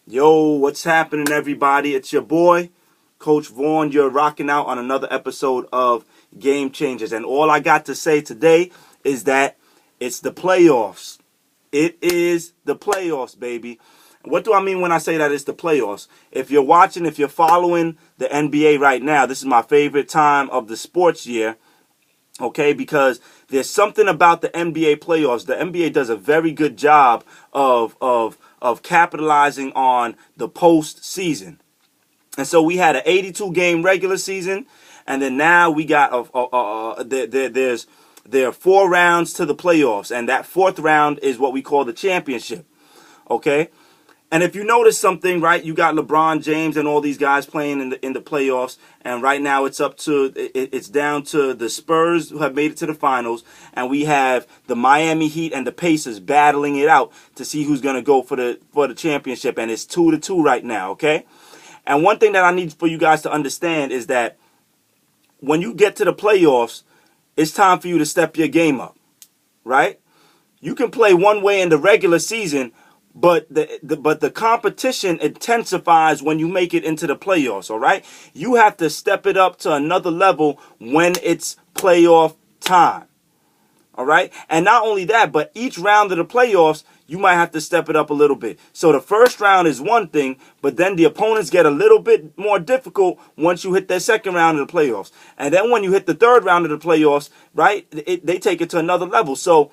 Yo, what's happening, everybody? It's your boy, Coach Vaughn. You're rocking out on another episode of Game Changers. And all I got to say today is that it's the playoffs. It is the playoffs, baby. What do I mean when I say that it's the playoffs? If you're watching, if you're following the NBA right now, this is my favorite time of the sports year. Okay, because there's something about the NBA playoffs. The NBA does a very good job of capitalizing on the postseason. And so we had an 82 game regular season, and then now we got there are 4 rounds to the playoffs, and that fourth round is what we call the championship. Okay. And if you notice something, right, you got LeBron James and all these guys playing in the playoffs, and right now it's down to the Spurs, who have made it to the finals, and we have the Miami Heat and the Pacers battling it out to see who's going to go for the championship, and it's 2-2 right now, okay? And one thing that I need for you guys to understand is that when you get to the playoffs, it's time for you to step your game up, right? You can play one way in the regular season, but the competition intensifies when you make it into the playoffs, all right? You have to step it up to another level when it's playoff time, all right? And not only that, but each round of the playoffs, you might have to step it up a little bit. So the first round is one thing, but then the opponents get a little bit more difficult once you hit that second round of the playoffs. And then when you hit the third round of the playoffs, right, they take it to another level. So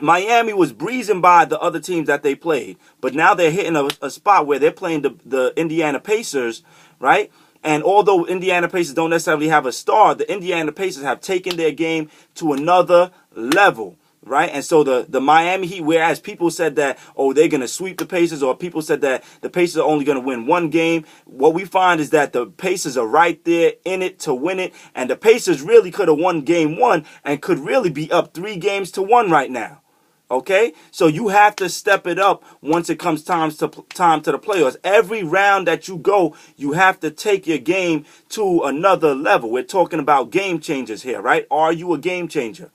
Miami was breezing by the other teams that they played, but now they're hitting a spot where they're playing the Indiana Pacers, right? And although Indiana Pacers don't necessarily have a star, the Indiana Pacers have taken their game to another level, right? And so the Miami Heat, whereas people said that, oh, they're going to sweep the Pacers, or people said that the Pacers are only going to win one game, what we find is that the Pacers are right there in it to win it, and the Pacers really could have won game one and could really be up 3-1 right now. Okay, so you have to step it up once it comes time to the playoffs. Every round that you go, you have to take your game to another level. We're talking about game changers here, right? Are you a game changer?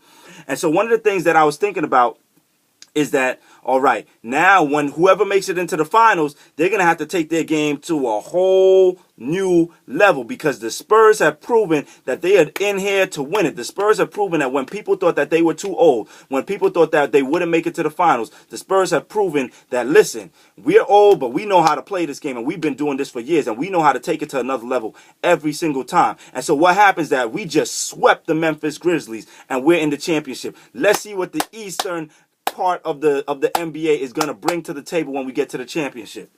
And so one of the things that I was thinking about is that, all right, now when whoever makes it into the finals, they're going to have to take their game to a whole new level, because the Spurs have proven that they are in here to win it. The Spurs have proven that when people thought that they were too old, when people thought that they wouldn't make it to the finals, the Spurs have proven that, listen, we're old, but we know how to play this game, and we've been doing this for years, and we know how to take it to another level every single time. And so what happens is that we just swept the Memphis Grizzlies, and we're in the championship. Let's see what the Eastern part of the NBA is going to bring to the table when we get to the championship.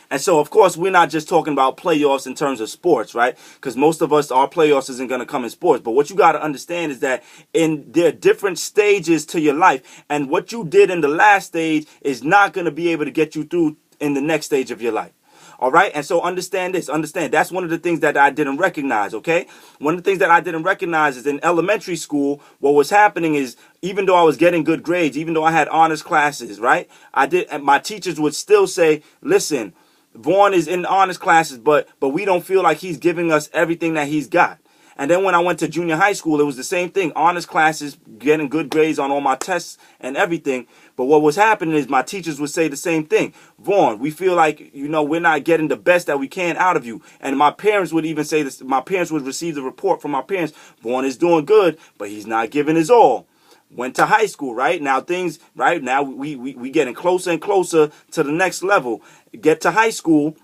And so, of course, we're not just talking about playoffs in terms of sports, right? Because most of us, our playoffs isn't going to come in sports. But what you got to understand is that there are different stages to your life. And what you did in the last stage is not going to be able to get you through in the next stage of your life. All right. And so understand this. Understand that's one of the things that I didn't recognize. OK, one of the things that I didn't recognize is in elementary school, what was happening is, even though I was getting good grades, even though I had honors classes, right, and my teachers would still say, listen, Vaughn is in honors classes, but we don't feel like he's giving us everything that he's got. And then when I went to junior high school, it was the same thing. Honors classes, getting good grades on all my tests and everything. But what was happening is my teachers would say the same thing. Vaughn, we feel like, we're not getting the best that we can out of you. And my parents would even say this. My parents would receive the report from my parents. Vaughn is doing good, but he's not giving his all. Went to high school, right? Now things, right? Now we getting closer and closer to the next level. Get to high school.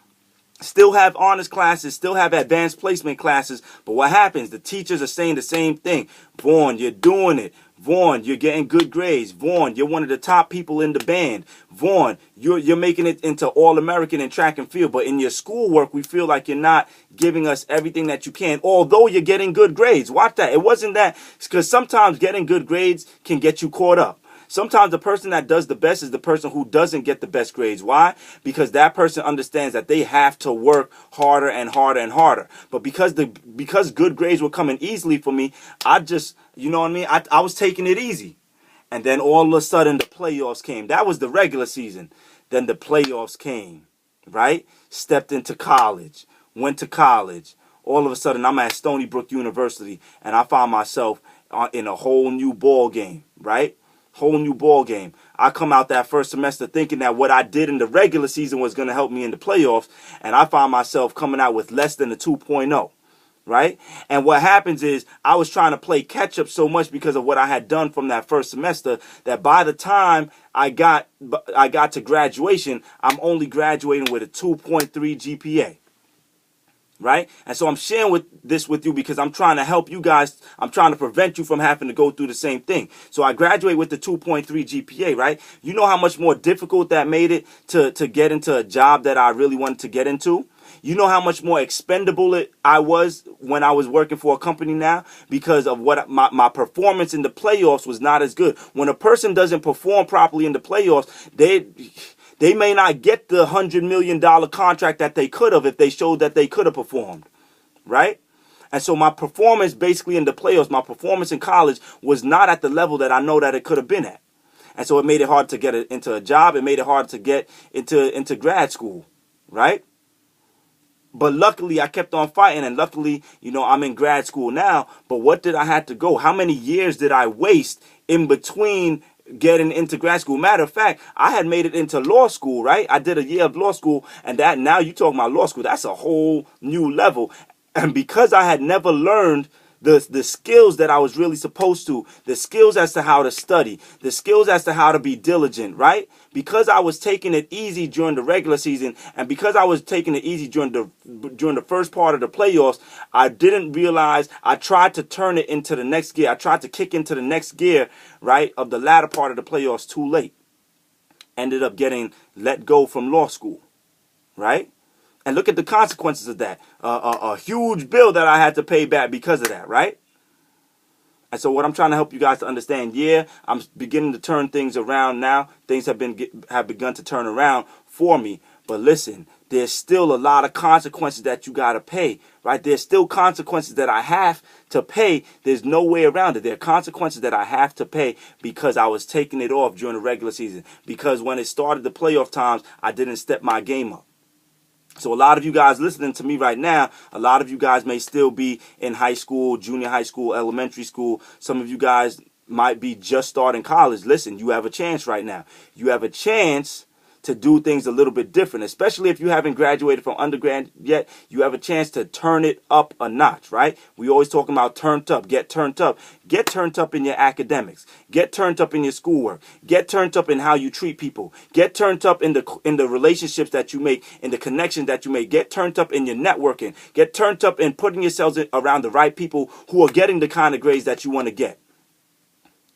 Still have honors classes, still have advanced placement classes, but what happens? The teachers are saying the same thing. Vaughn, you're doing it. Vaughn, you're getting good grades. Vaughn, you're one of the top people in the band. Vaughn, you're making it into All-American in track and field, but in your schoolwork, we feel like you're not giving us everything that you can, although you're getting good grades. Watch that. It wasn't that, because sometimes getting good grades can get you caught up. Sometimes the person that does the best is the person who doesn't get the best grades. Why? Because that person understands that they have to work harder and harder and harder. But because good grades were coming easily for me, I just, you know what I mean? I was taking it easy. And then all of a sudden the playoffs came. That was the regular season. Then the playoffs came, right? Stepped into college, went to college. All of a sudden I'm at Stony Brook University, and I found myself in a whole new ball game, right? Whole new ball game. I come out that first semester thinking that what I did in the regular season was going to help me in the playoffs, and I find myself coming out with less than a 2.0, right? And what happens is I was trying to play catch up so much because of what I had done from that first semester that by the time I got to graduation, I'm only graduating with a 2.3 GPA. Right? And so I'm sharing this with you because I'm trying to help you guys. I'm trying to prevent you from having to go through the same thing. So I graduate with the 2.3 GPA, right? You know how much more difficult that made it to get into a job that I really wanted to get into? You know how much more expendable I was when I was working for a company now because of what my performance in the playoffs was not as good. When a person doesn't perform properly in the playoffs, they may not get the $100 million contract that they could have if they showed that they could have performed, right? And so my performance basically in the playoffs, my performance in college was not at the level that I know that it could have been at. And so it made it hard to get into a job. It made it hard to get into grad school, right? But luckily, I kept on fighting, and luckily, I'm in grad school now. But what did I have to go? How many years did I waste in between getting into grad school? Matter of fact, I had made it into law school, right? I did a year of law school, and that now you talking about law school, that's a whole new level. And because I had never learned the skills that I was really supposed to, the skills as to how to study, the skills as to how to be diligent, right? Because I was taking it easy during the regular season, and because I was taking it easy during the first part of the playoffs, I didn't realize I tried to turn it into the next gear. I tried to kick into the next gear, right, of the latter part of the playoffs too late. Ended up getting let go from law school, right? And look at the consequences of that. A huge bill that I had to pay back because of that, right? And so what I'm trying to help you guys to understand, yeah, I'm beginning to turn things around now. Things have begun to turn around for me. But listen, there's still a lot of consequences that you got to pay, right? There's still consequences that I have to pay. There's no way around it. There are consequences that I have to pay because I was taking it off during the regular season. Because when it started the playoff times, I didn't step my game up. So a lot of you guys listening to me right now, a lot of you guys may still be in high school, junior high school, elementary school. Some of you guys might be just starting college. Listen, you have a chance right now. You have a chance to do things a little bit different, especially if you haven't graduated from undergrad yet. You have a chance to turn it up a notch, right? We always talking about turned up, get turned up. Get turned up in your academics. Get turned up in your schoolwork. Get turned up in how you treat people. Get turned up in the relationships that you make, in the connections that you make. Get turned up in your networking. Get turned up in putting yourselves around the right people who are getting the kind of grades that you want to get,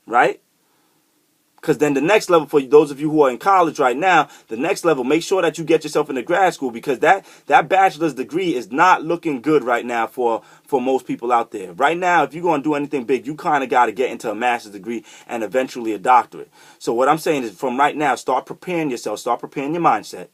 right? Because then the next level, for those of you who are in college right now, the next level, make sure that you get yourself into grad school, because that bachelor's degree is not looking good right now for most people out there. Right now, if you're going to do anything big, you kind of got to get into a master's degree and eventually a doctorate. So what I'm saying is, from right now, start preparing yourself, start preparing your mindset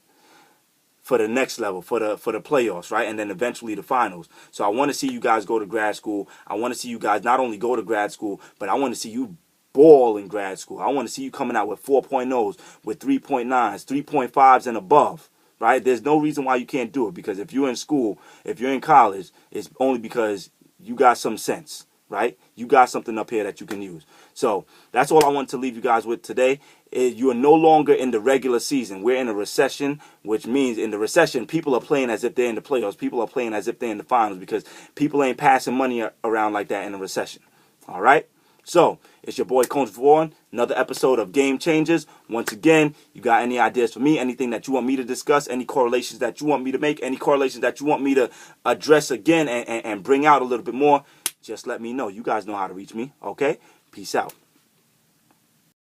for the next level, for the playoffs, right? And then eventually the finals. So I want to see you guys go to grad school. I want to see you guys not only go to grad school, but I want to see you ball in grad school. I want to see you coming out with 4.0s, with 3.9s, 3.5s and above, right? There's no reason why you can't do it, because if you're in school, if you're in college, it's only because you got some sense, right? You got something up here that you can use. So that's all I want to leave you guys with today. You are no longer in the regular season. We're in a recession, which means in the recession, people are playing as if they're in the playoffs. People are playing as if they're in the finals, because people ain't passing money around like that in a recession. All right? So, it's your boy Coach Vaughn, another episode of Game Changers. Once again, you got any ideas for me, anything that you want me to discuss, any correlations that you want me to make, any correlations that you want me to address again and bring out a little bit more, just let me know. You guys know how to reach me, okay? Peace out.